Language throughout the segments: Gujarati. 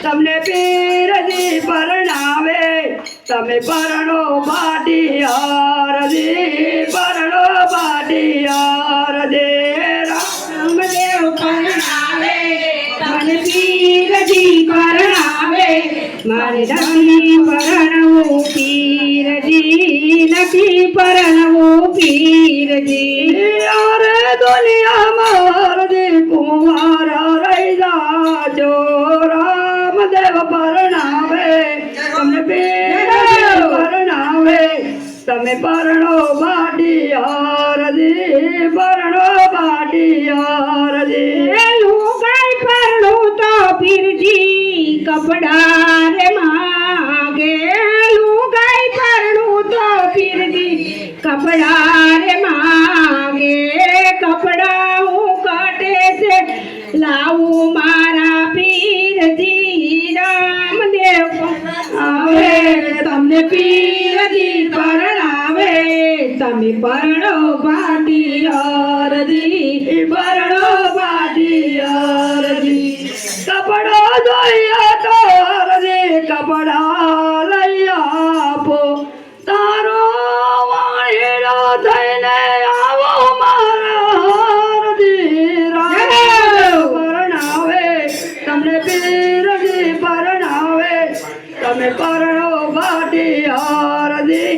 તમને પીરજી પરણાવે તમે પરણો બાટિયારજી પરણો બાટિયારજે રામદેવ પરણાવે તમને પીરજી પરણાવે મારે નથી પરણવું પીરજી નથી પરણવું પીરજી અરે દુનિયામાં હરજી કુંવાર રહી જાજો રામદેવ પરણાવે તમને પીરજી પરણાવે તમે પરણો બાટિયારજી પરણો બાટિયારજી લુગાઈ પરણું તો પીરજી કપડા રે માગે લુગાઈ પરણું તો પીરજી કપડા રે માગે કપડા હું કાટે છે લાવું મારા પીરજી રામદેવ આવે તમને પીરજી પરણાવે તમે પરણો બાટિયારજી પરણો બાટિયારજી કપડો જોઈએ તો હરજી કપડા લઈ આપો તારો વાણીડો થઈને આવો મારા હરજી રામદેવ પરણાવે તમને પીરજી પરણાવે તમે પરણો બાટિયારજી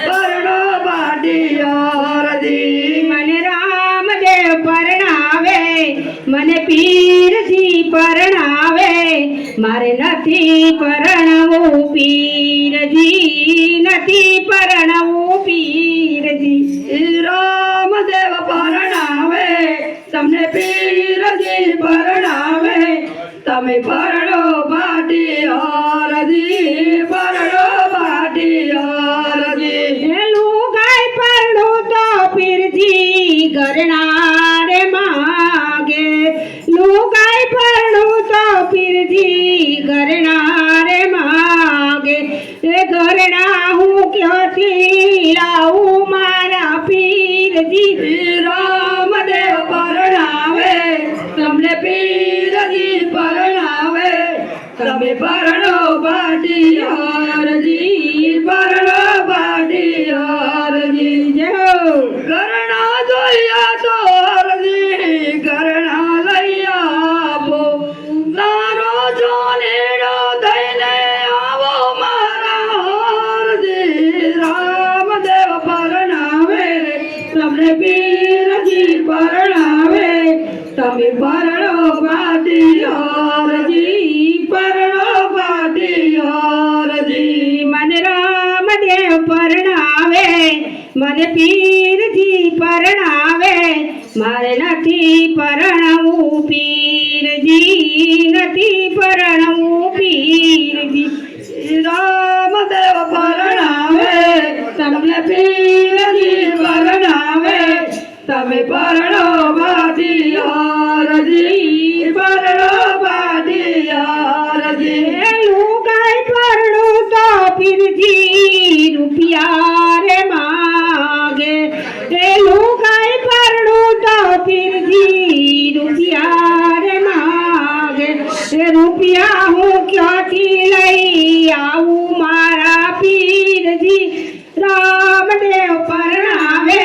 પરણો બાટિયારજી મને રામદેવ પરણાવે મને પીરજી પરણાવે મારે નથી પરણવું પીરજી નથી પરણવું પીરજી રામદેવ પરણાવે તમને પીરજી પરણાવે તમે પરણો બાટિયારજી પરણો બાટિયારજી લુગાઈ પરણું તો પીરજી ઘરણા રે માગે લુગાઈ પરણું તો પીરજી ઘરણા રે માગે એ ઘરણા હું ક્યાંથી લાવું મારા પીરજી રામદેવ પરણાવે તમને પીરજી પરણાવે તમે પરણો બાટિયારજી પરણો બાટિયારજી ઘરણા જોયા તો હરજી ઘરણા લઈ આપો તારો જોનેડો થઈને આવો મારા હરજી રામદેવ પરણાવે તમને પીરજી પરણાવે તમે પરણો બાટિયારજી પરણો બાટિયારજી મને રામદેવ પરણાવે મને પીરજી પરણાવે મારે નથી પરણવું પીરજી નથી પરણવું પીરજી રામદેવ પરણાવે તમને પીરજી પરણાવે તમે પરણો બાટિયારજી પરણો બાટિયારજી લુગાઈ પરણું તો પીરજી રૂપિયા રે માગે એ લુગાઈ પરણું તો પીરજી રૂપિયા રે માગે એ રૂપિયા હું ક્યાંથી લઈ આવું મારા પીરજી રામદેવ પરણાવે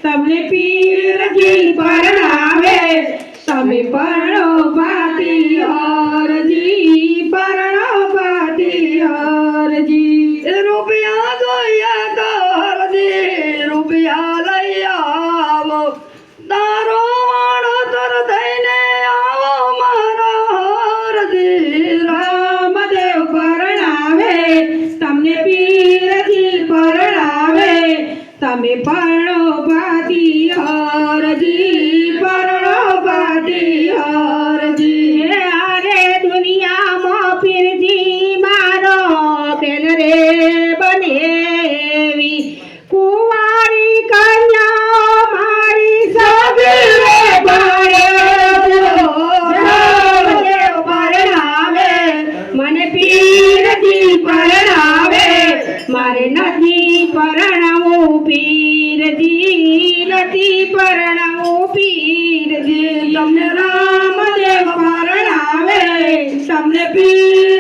તમને પીરજી પરણાવે તમે પરણો બાટિયારજી પરણો બાટિયારજી રૂપિયા જોયા તો હરજી રૂપિયા લઈ આવો તારો વાણો તર થઈને આવો મારા હરજી રામદેવ પરણાવે તમને પીરજી પરણાવે તમે પરણો બાટિયારજી પરણો બાટિયારજી અરે દુનિયામાં પીરજી મારો બેન રે બનેવી કુંવારી કન્યા મારી સગીરે રામદેવ પરણાવે મને પીરજી પરણાવે મારે નથી પરણવું પીરજી નથી પરણવું પીરજી તમને રામદેવ પરણાવે તમને પીર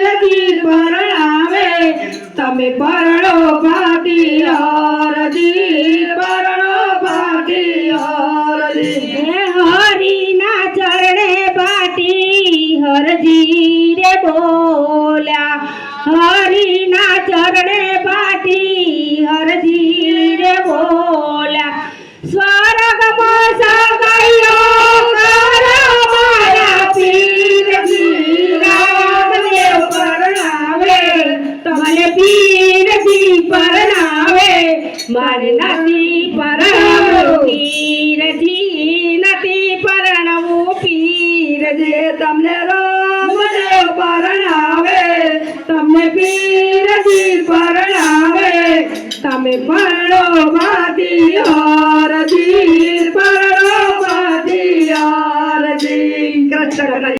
તમે પરણો ભાતી હરજી પરણો ભાતી હરજી હરિના ચરણે બાટી હરજી રે બોલ્યા હરિના ચરણે બાટી હરજી રે બોલ્યા સ્વર્ગમાં સગાઈઓ કરો મારા પીરજી રામદેવ પરણાવે તમને પીરજી પરણાવે મારે નથી પરણવું પીરજી નથી પરણવું પીરજી જે તમને રામદેવ પરણાવે તમને પીરજી પરણાવે તમે પરણો ભાતી હરજી પરણો ભાતી હરજી કૃષ્ણ